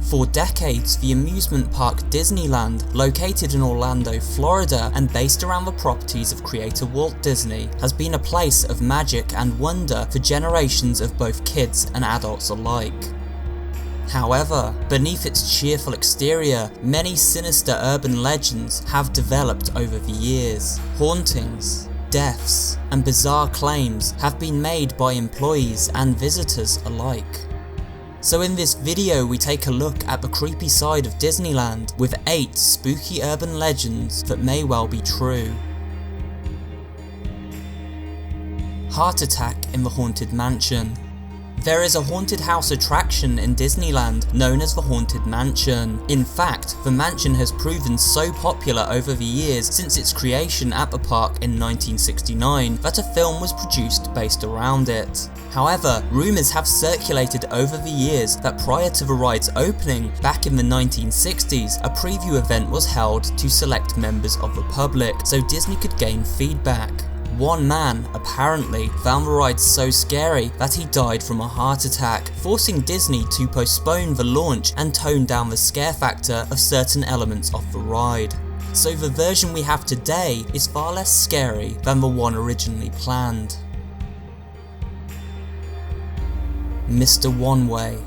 For decades, the amusement park Disneyland, located in Orlando, Florida, and based around the properties of creator Walt Disney, has been a place of magic and wonder for generations of both kids and adults alike. However, beneath its cheerful exterior, many sinister urban legends have developed over the years. Hauntings, deaths, and bizarre claims have been made by employees and visitors alike. So in this video we take a look at the creepy side of Disneyland with 8 spooky urban legends that may well be true. Heart attack in the Haunted Mansion. There is a haunted house attraction in Disneyland known as the Haunted Mansion. In fact, the mansion has proven so popular over the years since its creation at the park in 1969 that a film was produced based around it. However, rumours have circulated over the years that prior to the ride's opening, back in the 1960s, a preview event was held to select members of the public so Disney could gain feedback. One man, apparently, found the ride so scary that he died from a heart attack, forcing Disney to postpone the launch and tone down the scare factor of certain elements of the ride. So the version we have today is far less scary than the one originally planned. Mr. One Way.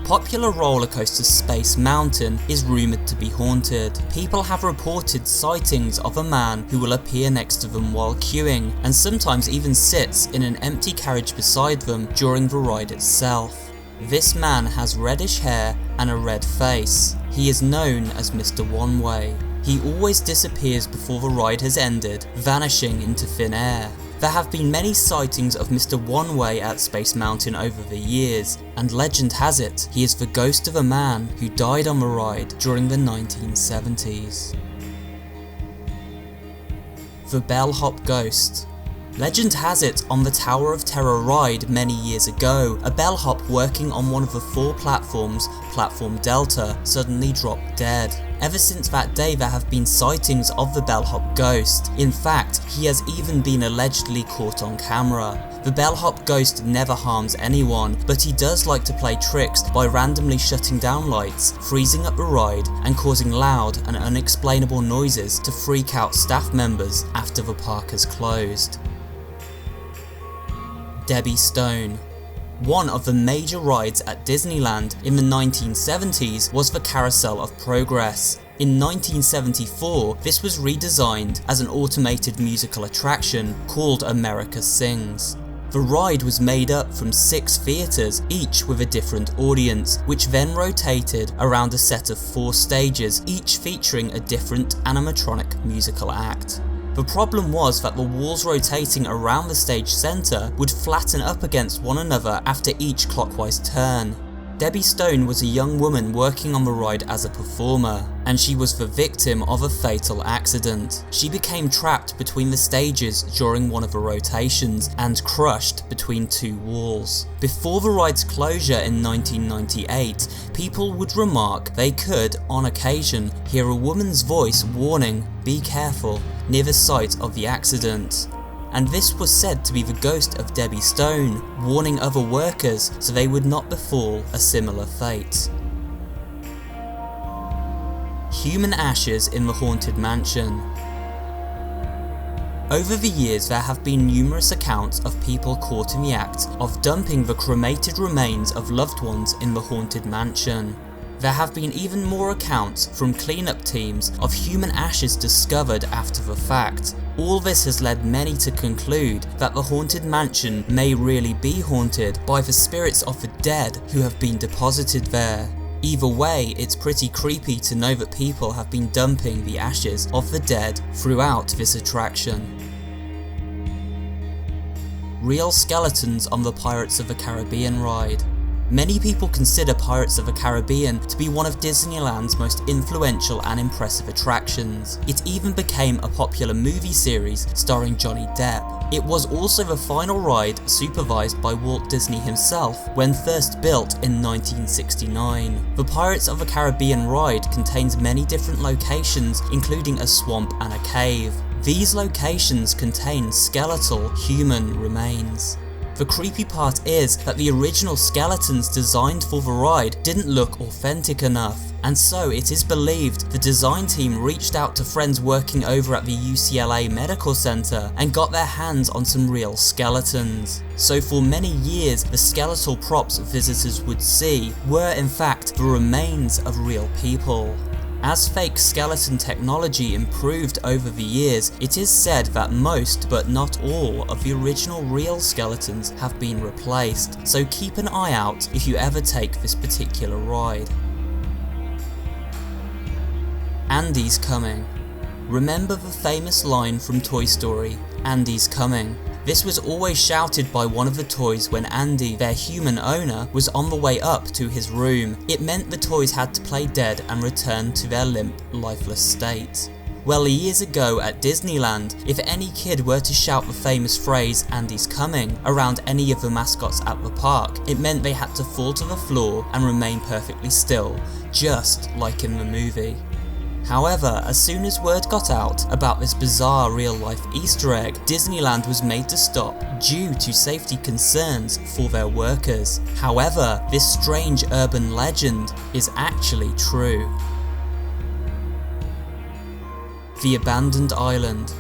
Popular roller coaster Space Mountain is rumoured to be haunted. People have reported sightings of a man who will appear next to them while queuing, and sometimes even sits in an empty carriage beside them during the ride itself. This man has reddish hair and a red face. He is known as Mr. One Way. He always disappears before the ride has ended, vanishing into thin air. There have been many sightings of Mr. One Way at Space Mountain over the years, and legend has it he is the ghost of a man who died on the ride during the 1970s. The Bellhop Ghost. Legend has it on the Tower of Terror ride many years ago, a bellhop working on one of the 4 platforms, Platform Delta, suddenly dropped dead. Ever since that day there have been sightings of the Bellhop Ghost. In fact, he has even been allegedly caught on camera. The Bellhop Ghost never harms anyone, but he does like to play tricks by randomly shutting down lights, freezing up the ride, and causing loud and unexplainable noises to freak out staff members after the park has closed. Debbie Stone. One of the major rides at Disneyland in the 1970s was the Carousel of Progress. In 1974, this was redesigned as an automated musical attraction called America Sings. The ride was made up from 6 theatres, each with a different audience, which then rotated around a set of 4 stages, each featuring a different animatronic musical act. The problem was that the walls rotating around the stage centre would flatten up against one another after each clockwise turn. Debbie Stone was a young woman working on the ride as a performer, and she was the victim of a fatal accident. She became trapped between the stages during one of the rotations and crushed between 2 walls. Before the ride's closure in 1998, people would remark they could, on occasion, hear a woman's voice warning, "Be careful," near the site of the accident. And this was said to be the ghost of Debbie Stone, warning other workers so they would not befall a similar fate. Human ashes in the Haunted Mansion. Over the years there have been numerous accounts of people caught in the act of dumping the cremated remains of loved ones in the Haunted Mansion. There have been even more accounts from cleanup teams of human ashes discovered after the fact. All this has led many to conclude that the Haunted Mansion may really be haunted by the spirits of the dead who have been deposited there. Either way, it's pretty creepy to know that people have been dumping the ashes of the dead throughout this attraction. Real skeletons on the Pirates of the Caribbean ride. Many people consider Pirates of the Caribbean to be one of Disneyland's most influential and impressive attractions. It even became a popular movie series starring Johnny Depp. It was also the final ride supervised by Walt Disney himself when first built in 1969. The Pirates of the Caribbean ride contains many different locations, including a swamp and a cave. These locations contain skeletal human remains. The creepy part is that the original skeletons designed for the ride didn't look authentic enough, and so it is believed the design team reached out to friends working over at the UCLA Medical Center and got their hands on some real skeletons. So for many years, the skeletal props visitors would see were in fact the remains of real people. As fake skeleton technology improved over the years, it is said that most, but not all, of the original real skeletons have been replaced, so keep an eye out if you ever take this particular ride. Andy's coming. Remember the famous line from Toy Story, "Andy's coming"? This was always shouted by one of the toys when Andy, their human owner, was on the way up to his room. It meant the toys had to play dead and return to their limp, lifeless state. Well, years ago at Disneyland, if any kid were to shout the famous phrase "Andy's coming" around any of the mascots at the park, it meant they had to fall to the floor and remain perfectly still, just like in the movie. However, as soon as word got out about this bizarre real-life Easter egg, Disneyland was made to stop due to safety concerns for their workers. However, this strange urban legend is actually true. The Abandoned Island.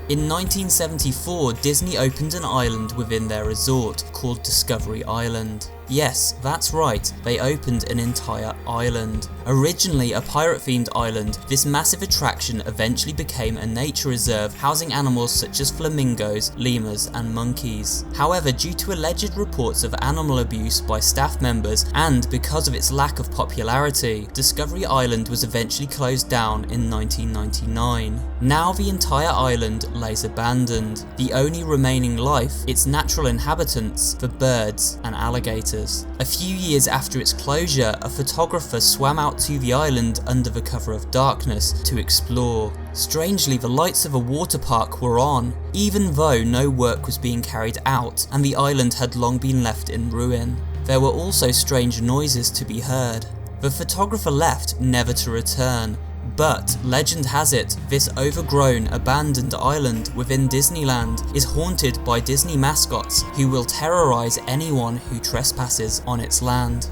In 1974, Disney opened an island within their resort called Discovery Island. Yes, that's right, they opened an entire island. Originally a pirate-themed island, this massive attraction eventually became a nature reserve housing animals such as flamingos, lemurs and monkeys. However, due to alleged reports of animal abuse by staff members and because of its lack of popularity, Discovery Island was eventually closed down in 1999. Now the entire island lays abandoned. The only remaining life, its natural inhabitants, the birds and alligators. A few years after its closure, a photographer swam out to the island under the cover of darkness to explore. Strangely, the lights of a water park were on, even though no work was being carried out and the island had long been left in ruin. There were also strange noises to be heard. The photographer left, never to return. But legend has it, this overgrown, abandoned island within Disneyland is haunted by Disney mascots who will terrorize anyone who trespasses on its land.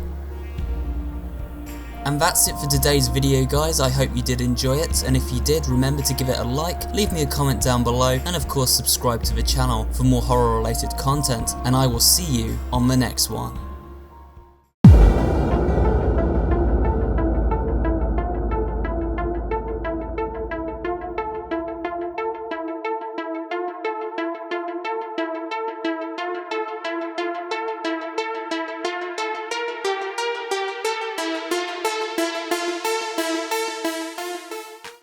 And that's it for today's video guys, I hope you did enjoy it, and if you did, remember to give it a like, leave me a comment down below, and of course subscribe to the channel for more horror related content, and I will see you on the next one.